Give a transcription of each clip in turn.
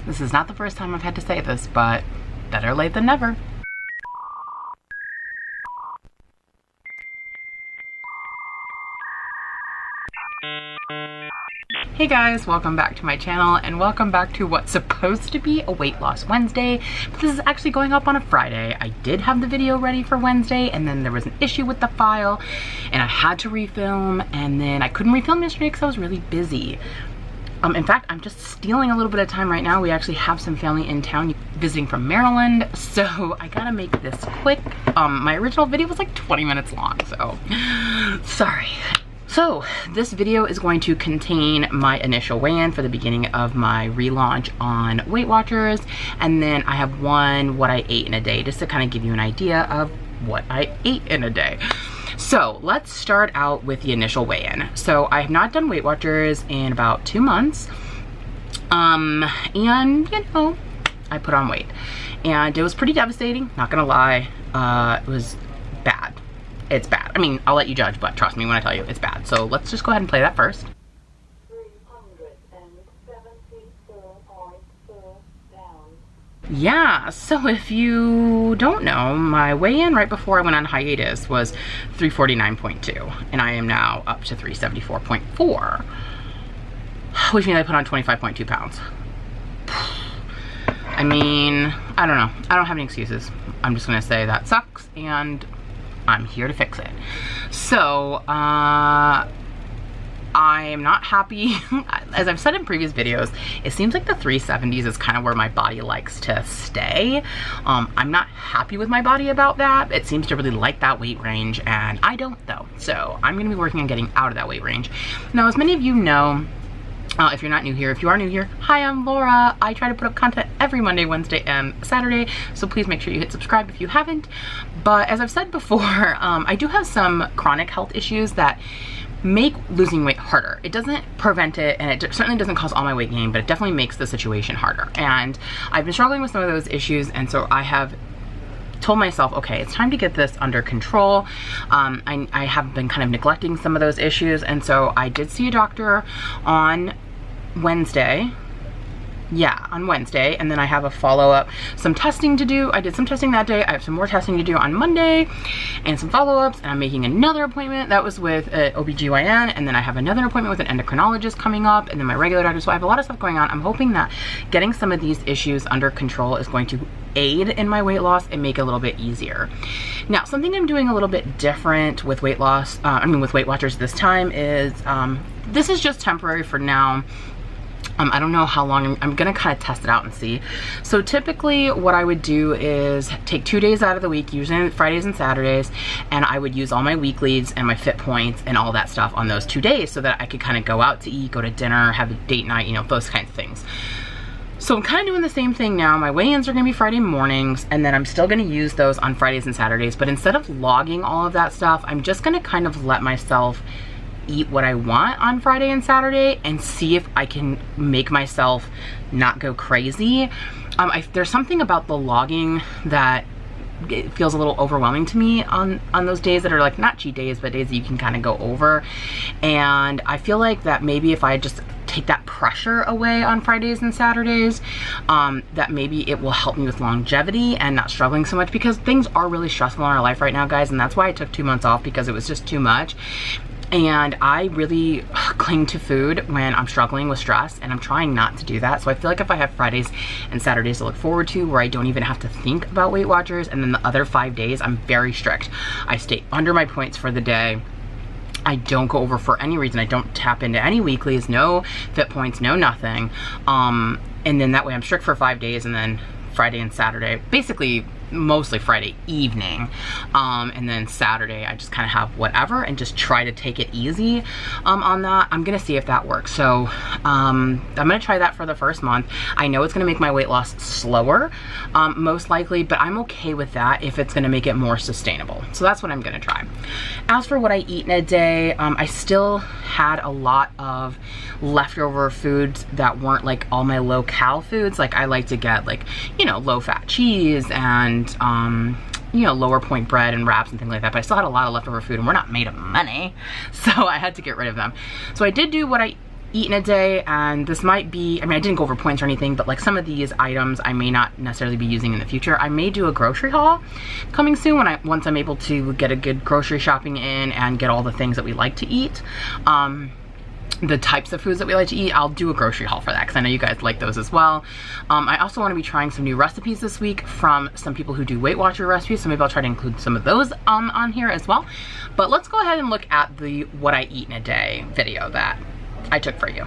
This is not the first time I've had to say this, but better late than never. Hey guys, welcome back to my channel and welcome back to what's supposed to be a weight loss Wednesday, but this is actually going up on a Friday. I did have the video ready for Wednesday and then there was an issue with the file and I had to refilm, and then I couldn't refilm yesterday because I was really busy. In fact, I'm just stealing a little bit of time right now. We actually have some family in town visiting from Maryland, so I gotta make this quick. My original video was like 20 minutes long, so sorry. So this video is going to contain my initial weigh-in for the beginning of my relaunch on Weight Watchers, and then I have what I ate in a day, just to kind of give you an idea of what I ate in a day. So let's start out with the initial weigh-in. So I have not done Weight Watchers in about 2 months, and you know, I put on weight, and it was pretty devastating, not gonna lie. It was bad. It's bad. I mean, I'll let you judge, but trust me when I tell you it's bad. So let's just go ahead and play that first. 374.4 down. Yeah, so if you don't know, my weigh-in right before I went on hiatus was 349.2, and I am now up to 374.4, which means I put on 25.2 pounds. I mean, I don't know. I don't have any excuses. I'm just gonna say that sucks, and I'm here to fix it. So, I'm not happy. As I've said in previous videos, it seems like the 370s is kind of where my body likes to stay. I'm not happy with my body about that. It seems to really like that weight range, and I don't though. So I'm gonna be working on getting out of that weight range. Now, as many of you know, if you're not new here, if you are new here, hi, I'm Laura. I try to put up content every Monday, Wednesday, and Saturday, so please make sure you hit subscribe if you haven't. But as I've said before, I do have some chronic health issues that make losing weight harder. It doesn't prevent it, and it certainly doesn't cause all my weight gain, but it definitely makes the situation harder. And I've been struggling with some of those issues, and so I have told myself, okay, it's time to get this under control. I have been kind of neglecting some of those issues, and so I did see a doctor on Wednesday. Yeah, on Wednesday, and then I have a follow-up, some testing to do. I did some testing that day. I have some more testing to do on Monday and some follow-ups, and I'm making another appointment. That was with OBGYN, and then I have another appointment with an endocrinologist coming up, and then my regular doctor. So I have a lot of stuff going on. I'm hoping that getting some of these issues under control is going to aid in my weight loss and make it a little bit easier. Now, something I'm doing a little bit different with weight loss, with Weight Watchers this time is, this is just temporary for now. I don't know how long. I'm gonna kind of test it out and see. So typically what I would do is take 2 days out of the week, usually Fridays and Saturdays, and I would use all my weeklies and my fit points and all that stuff on those 2 days so that I could kind of go out to eat, go to dinner, have a date night, you know, those kinds of things. So I'm kind of doing the same thing now. My weigh-ins are gonna be Friday mornings, and then I'm still gonna use those on Fridays and Saturdays, but instead of logging all of that stuff, I'm just gonna kind of let myself eat what I want on Friday and Saturday and see if I can make myself not go crazy. There's something about the logging that it feels a little overwhelming to me on those days that are like not cheat days, but days that you can kind of go over. And I feel like that maybe if I just take that pressure away on Fridays and Saturdays, that maybe it will help me with longevity and not struggling so much, because things are really stressful in our life right now, guys, and that's why I took 2 months off, because it was just too much. And I really cling to food when I'm struggling with stress, and I'm trying not to do that. So I feel like if I have Fridays and Saturdays to look forward to where I don't even have to think about Weight Watchers, and then the other 5 days I'm very strict. I stay under my points for the day. I don't go over for any reason. I don't tap into any weeklies, no fit points, no nothing. And then that way I'm strict for 5 days, and then Friday and Saturday, basically mostly Friday evening, and then Saturday I just kind of have whatever and just try to take it easy on that. I'm gonna see if that works. So I'm gonna try that for the first month. I know it's gonna make my weight loss slower, most likely, but I'm okay with that if it's gonna make it more sustainable. So that's what I'm gonna try. As for what I eat in a day, I still had a lot of leftover foods that weren't like all my low-cal foods. Like I like to get, like, you know, low-fat cheese and you know, lower point bread and wraps and things like that, but I still had a lot of leftover food, and we're not made of money, so I had to get rid of them. So I did do what I eat in a day, and this might be, I mean, I didn't go over points or anything, but like some of these items I may not necessarily be using in the future. I may do a grocery haul coming soon once I'm able to get a good grocery shopping in and get all the things that we like to eat. The types of foods that we like to eat, I'll do a grocery haul for that because I know you guys like those as well. I also want to be trying some new recipes this week from some people who do Weight Watcher recipes, so maybe I'll try to include some of those on here as well. But let's go ahead and look at the what I eat in a day video that I took for you.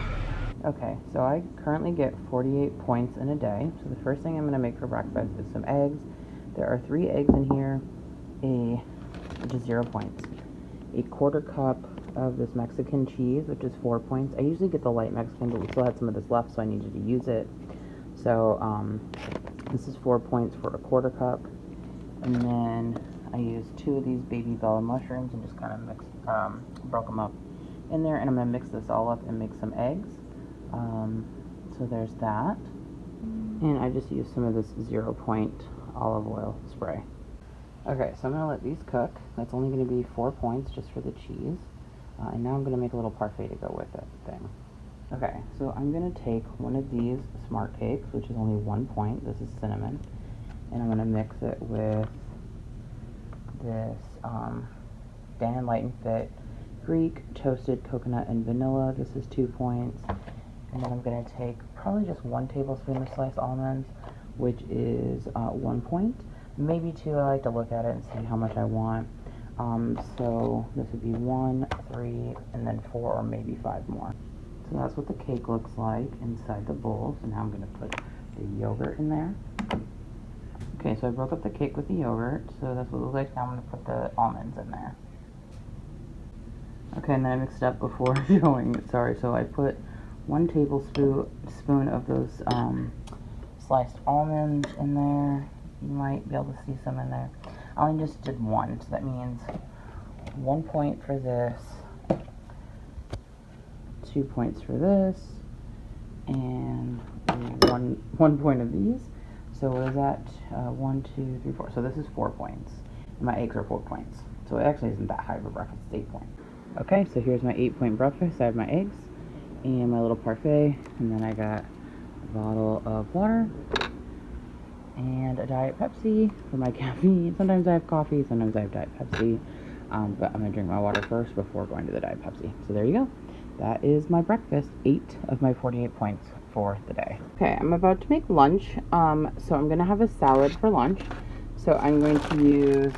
Okay, so I currently get 48 points in a day. So the first thing I'm going to make for breakfast is some eggs. There are 3 eggs in here, which is 0 points. A 1/4 cup of this Mexican cheese, which is 4 points. I usually get the light Mexican, but we still had some of this left, so I needed to use it. So this is 4 points for a 1/4 cup. And then I used 2 of these baby bella mushrooms and just kind of broke them up in there. And I'm going to mix this all up and make some eggs. So there's that. And I just used some of this 0 point olive oil spray. Okay, so I'm going to let these cook. That's only going to be 4 points just for the cheese. And now I'm going to make a little parfait to go with it thing. Okay, so I'm going to take one of these Smart Cakes, which is only 1 point. This is cinnamon. And I'm going to mix it with this Dan Light and Fit Greek Toasted Coconut and Vanilla. This is 2 points. And then I'm going to take probably just 1 tablespoon of sliced almonds, which is 1 point. Maybe 2, I like to look at it and see how much I want. So this would be 1, 3, and then 4 or maybe 5 more. So that's what the cake looks like inside the bowl. So now I'm going to put the yogurt in there. Okay, so I broke up the cake with the yogurt. So that's what it looks like. Now I'm going to put the almonds in there. Okay, and then I mixed it up before showing it. Sorry, so I put 1 tablespoon of those sliced almonds in there. You might be able to see some in there. I only just did 1, so that means 1 point for this, 2 points for this, and one point of these. So what is that? 1, 2, 3, 4. So this is 4 points. And my eggs are 4 points. So it actually isn't that high for breakfast. It's 8 points. Okay, so here's my 8-point breakfast. I have my eggs and my little parfait, and then I got a bottle of water and a Diet Pepsi for my caffeine. Sometimes I have coffee, sometimes I have Diet Pepsi, but I'm going to drink my water first before going to the Diet Pepsi. So there you go. That is my breakfast, 8 of my 48 points for the day. Okay, I'm about to make lunch, so I'm going to have a salad for lunch. So I'm going to use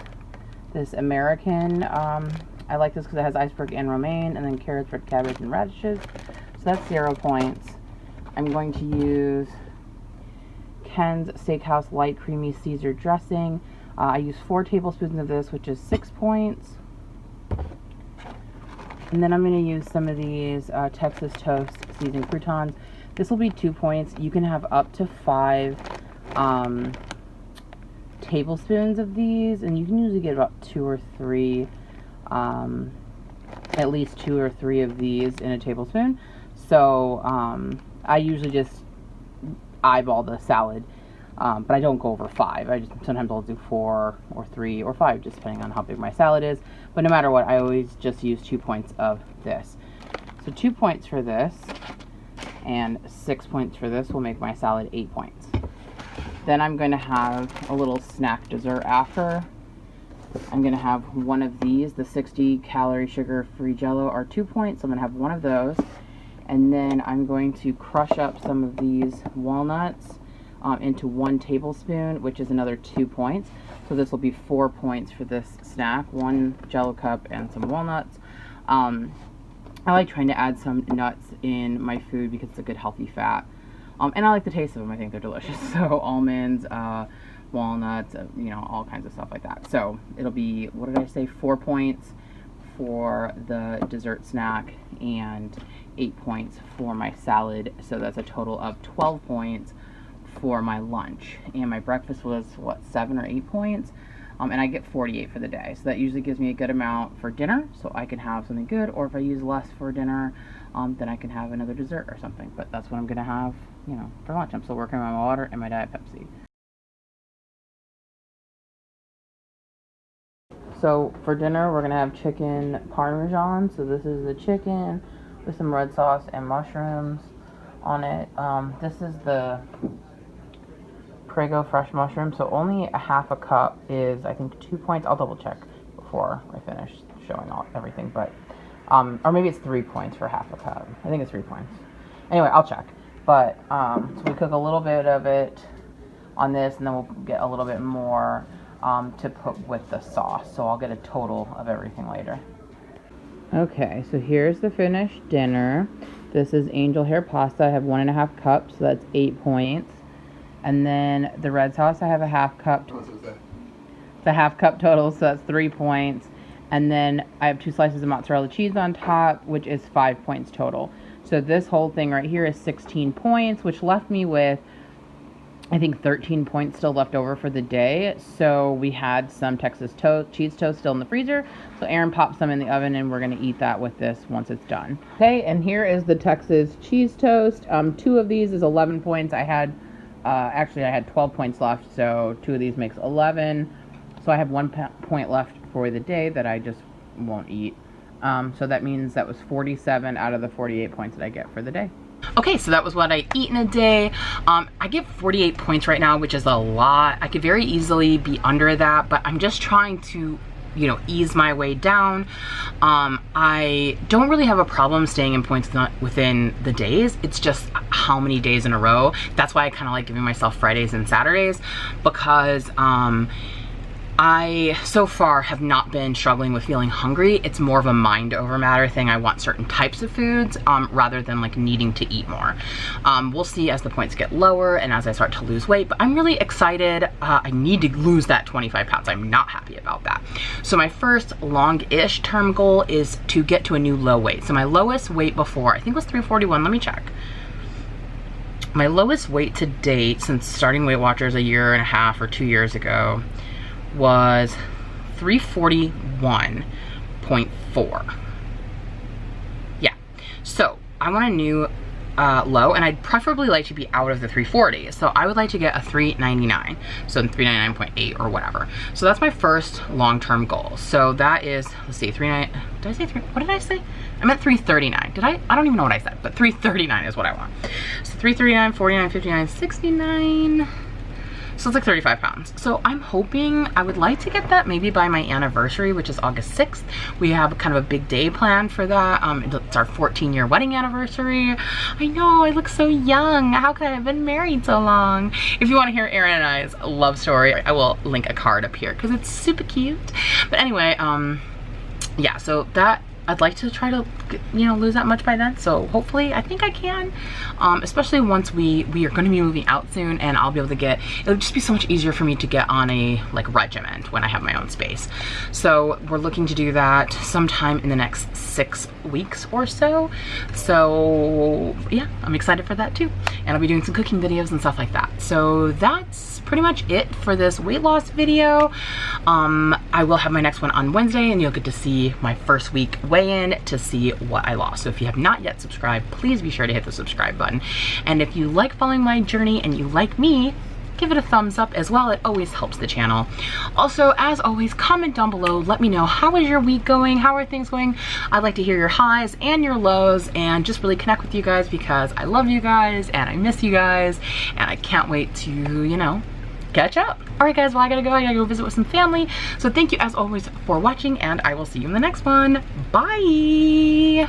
this American, I like this because it has iceberg and romaine, and then carrots, red cabbage, and radishes. So that's 0 points. I'm going to use Ken's Steakhouse Light Creamy Caesar Dressing. I use 4 tablespoons of this, which is 6 points. And then I'm going to use some of these Texas Toast Seasoned Croutons. This will be 2 points. You can have up to 5 tablespoons of these, and you can usually get about 2 or 3, at least 2 or 3 of these in a tablespoon. So I usually just eyeball the salad, but I don't go over 5. Sometimes I'll do 4 or 3 or 5, just depending on how big my salad is. But no matter what, I always just use 2 points of this. So 2 points for this and 6 points for this will make my salad 8 points. Then I'm going to have a little snack dessert after. I'm going to have one of these. The 60 calorie sugar-free Jell-O are 2 points. So I'm going to have one of those. And then I'm going to crush up some of these walnuts into 1 tablespoon, which is another 2 points. So this will be 4 points for this snack. 1 Jell-O cup and some walnuts. I like trying to add some nuts in my food because it's a good healthy fat. And I like the taste of them. I think they're delicious. So almonds, walnuts, you know, all kinds of stuff like that. So it'll be, what did I say, 4 points for the dessert snack and 8 points for my salad. So that's a total of 12 points for my lunch. And my breakfast was, what, 7 or 8 points? And I get 48 for the day. So that usually gives me a good amount for dinner, so I can have something good. Or if I use less for dinner, then I can have another dessert or something. But that's what I'm going to have, you know, for lunch. I'm still working on my water and my Diet Pepsi. So for dinner, we're going to have chicken parmesan. So this is the chicken with some red sauce and mushrooms on it. This is the Prego fresh mushroom, so only a half a cup is, I think, 2 points. I'll double check before I finish showing everything, but or maybe it's 3 points for half a cup. I think it's 3 points. Anyway, I'll check. But so we cook a little bit of it on this, and then we'll get a little bit more to put with the sauce. So I'll get a total of everything later. Okay, so here's the finished dinner. This is angel hair pasta. I have 1.5 cups, so that's 8 points. And then the red sauce, I have a half cup. It's a half cup total, so that's 3 points. And then I have 2 slices of mozzarella cheese on top, which is 5 points total. So this whole thing right here is 16 points, which left me with, I think, 13 points still left over for the day. So we had some Texas cheese toast still in the freezer. So Erin popped some in the oven, and we're going to eat that with this once it's done. Okay, and here is the Texas cheese toast. 2 of these is 11 points. I had, actually I had 12 points left, so 2 of these makes 11. So I have 1 point left for the day that I just won't eat. So that means that was 47 out of the 48 points that I get for the day. Okay, so that was what I eat in a day. I get 48 points right now, which is a lot. I could very easily be under that, but I'm just trying to, you know, ease my way down. I don't really have a problem staying in points within the days. It's just how many days in a row. That's why I kind of like giving myself Fridays and Saturdays, because I, so far, have not been struggling with feeling hungry. It's more of a mind over matter thing. I want certain types of foods rather than like needing to eat more. We'll see as the points get lower and as I start to lose weight, but I'm really excited. I need to lose that 25 pounds. I'm not happy about that. So my first long-ish term goal is to get to a new low weight. So my lowest weight before, I think, was 341. Let me check. My lowest weight to date since starting Weight Watchers a year and a half or 2 years ago was 341.4. Yeah, so I want a new low, and I'd preferably like to be out of the 340. So I would like to get a 399, so 399.8 or whatever. So that's my first long-term goal. So that is, let's see, 39, did I say 3, what did I say? I meant 339. Did I don't even know what I said, but 339 is what I want. So 339, 49, 59, 69. So it's like 35 pounds. So I'm hoping, I would like to get that maybe by my anniversary, which is August 6th. We have kind of a big day planned for that. It's our 14-year wedding anniversary. I know, I look so young. How could I have been married so long? If you want to hear Erin and I's love story, I will link a card up here because it's super cute. But anyway, yeah, so that, I'd like to try to, you know, lose that much by then. So hopefully, I think I can, especially once we are going to be moving out soon, and I'll be able to get, it'll just be so much easier for me to get on a like regimen when I have my own space. So we're looking to do that sometime in the next 6 weeks or so. So yeah, I'm excited for that too. And I'll be doing some cooking videos and stuff like that. So that's pretty much it for this weight loss video. I will have my next one on Wednesday, and you'll get to see my first week weigh-in to see what I lost. So if you have not yet subscribed, please be sure to hit the subscribe button. And if you like following my journey and you like me, give it a thumbs up as well. It always helps the channel. Also, as always, comment down below. Let me know, how is your week going? How are things going? I'd like to hear your highs and your lows and just really connect with you guys, because I love you guys and I miss you guys, and I can't wait to, you know, catch up. All right, guys, well, I gotta go visit with some family. So thank you as always for watching, and I will see you in the next one. Bye.